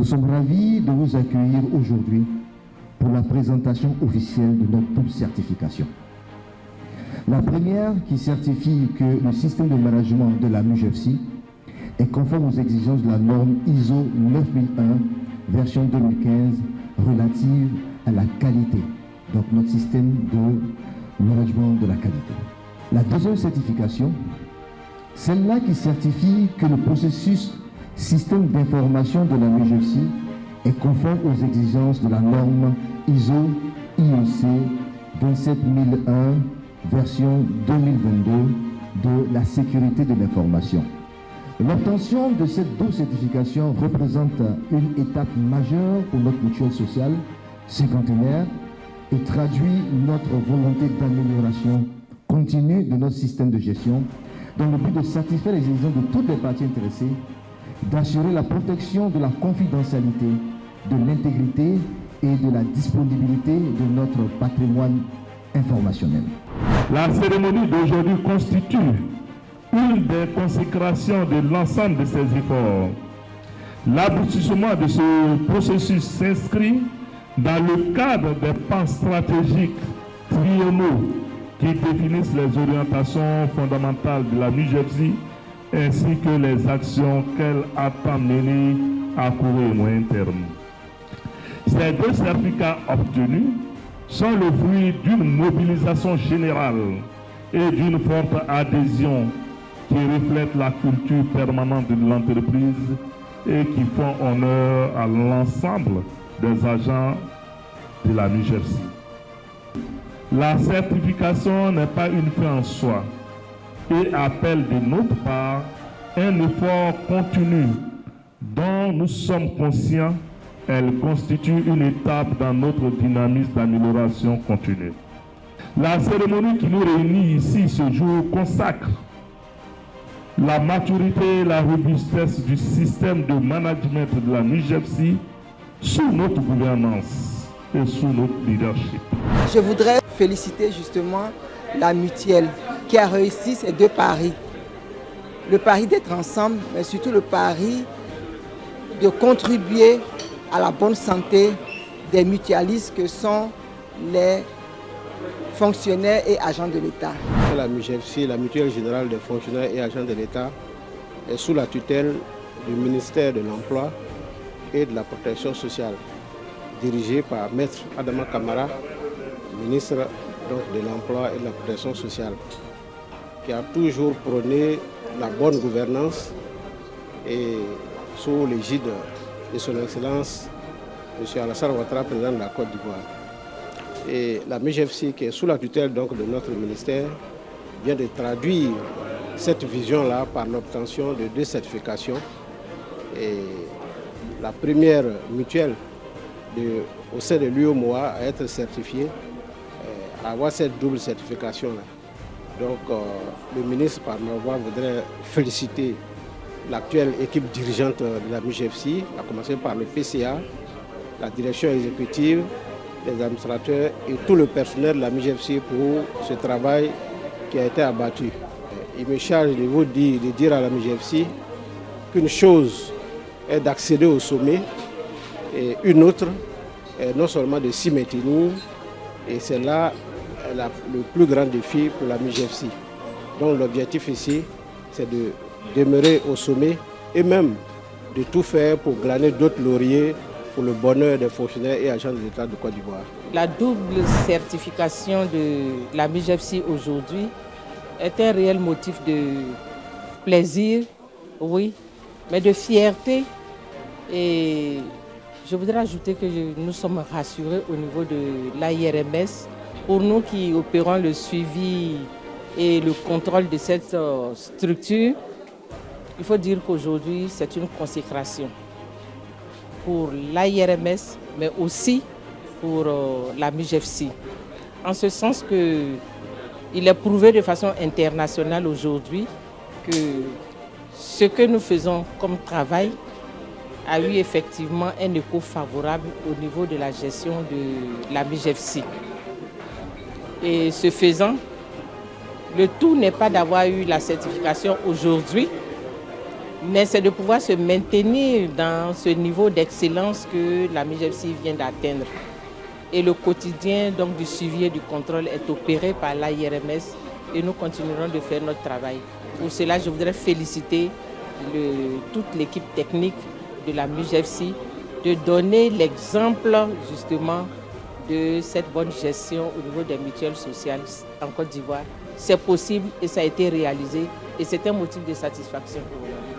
Nous sommes ravis de vous accueillir aujourd'hui pour la présentation officielle de notre double certification. La première qui certifie que le système de management de la MUJEFSI est conforme aux exigences de la norme ISO 9001 version 2015 relative à la qualité, donc notre système de management de la qualité. La deuxième certification, celle-là qui certifie que le processus système d'information de la MUJEFSI est conforme aux exigences de la norme ISO IEC 27001 version 2022 de la sécurité de l'information. L'obtention de cette double certification représente une étape majeure pour notre mutuelle sociale cinquantenaire et traduit notre volonté d'amélioration continue de notre système de gestion dans le but de satisfaire les exigences de toutes les parties intéressées, d'assurer la protection de la confidentialité, de l'intégrité et de la disponibilité de notre patrimoine informationnel. La cérémonie d'aujourd'hui constitue une des consécrations de l'ensemble de ces efforts. L'aboutissement de ce processus s'inscrit dans le cadre des plans stratégiques triennaux qui définissent les orientations fondamentales de la MUJEFSI ainsi que les actions qu'elle attend mener à court et moyen terme. Ces deux certificats obtenus sont le fruit d'une mobilisation générale et d'une forte adhésion qui reflètent la culture permanente de l'entreprise et qui font honneur à l'ensemble des agents de la MUJEFSI. La certification n'est pas une fin en soi et appelle de notre part un effort continu dont nous sommes conscients. Elle constitue une étape dans notre dynamisme d'amélioration continue. La cérémonie qui nous réunit ici ce jour consacre la maturité et la robustesse du système de management de la MUJEFSI sous notre gouvernance et sous notre leadership. Je voudrais féliciter justement la mutuelle qui a réussi ces deux paris. Le pari d'être ensemble, mais surtout le pari de contribuer à la bonne santé des mutualistes que sont les fonctionnaires et agents de l'État. La MUJEFSI, la Mutuelle Générale des Fonctionnaires et Agents de l'État, est sous la tutelle du ministère de l'Emploi et de la Protection sociale, dirigée par Maître Adama Kamara, ministre de l'Emploi et de la Protection sociale, qui a toujours prôné la bonne gouvernance et sous l'égide de son Excellence, M. Alassane Ouattara, président de la Côte d'Ivoire. Et la MUJEFSI, qui est sous la tutelle donc, de notre ministère, vient de traduire cette vision-là par l'obtention de deux certifications. Et la première mutuelle au sein de l'UEMOA à être certifiée, à avoir cette double certification-là. Donc le ministre, par ma voix, voudrait féliciter l'actuelle équipe dirigeante de la MUJEFSI, à commencer par le PCA, la direction exécutive, les administrateurs et tout le personnel de la MUJEFSI pour ce travail qui a été abattu. Il me charge de vous dire à la MUJEFSI qu'une chose est d'accéder au sommet et une autre est non seulement de s'y maintenir, et c'est là le plus grand défi pour la MUJEFSI. Donc l'objectif ici, c'est de demeurer au sommet et même de tout faire pour glaner d'autres lauriers pour le bonheur des fonctionnaires et agents de l'État de Côte d'Ivoire. La double certification de la MUJEFSI aujourd'hui est un réel motif de plaisir, oui, mais de fierté. Et je voudrais ajouter que nous sommes rassurés au niveau de l'AIRMS. Pour nous qui opérons le suivi et le contrôle de cette structure, il faut dire qu'aujourd'hui, c'est une consécration pour l'AIRMS, mais aussi pour la MUJEFSI. En ce sens qu'il est prouvé de façon internationale aujourd'hui que ce que nous faisons comme travail a eu effectivement un écho favorable au niveau de la gestion de la MUJEFSI. Et ce faisant, le tout n'est pas d'avoir eu la certification aujourd'hui, Mais c'est de pouvoir se maintenir dans ce niveau d'excellence que la MUJEFSI vient d'atteindre. Et le quotidien donc, du suivi et du contrôle est opéré par l'AIRMS et nous continuerons de faire notre travail. Pour cela, je voudrais féliciter toute l'équipe technique de la MUJEFSI de donner l'exemple justement de cette bonne gestion au niveau des mutuelles sociales en Côte d'Ivoire. C'est possible et ça a été réalisé et c'est un motif de satisfaction pour nous.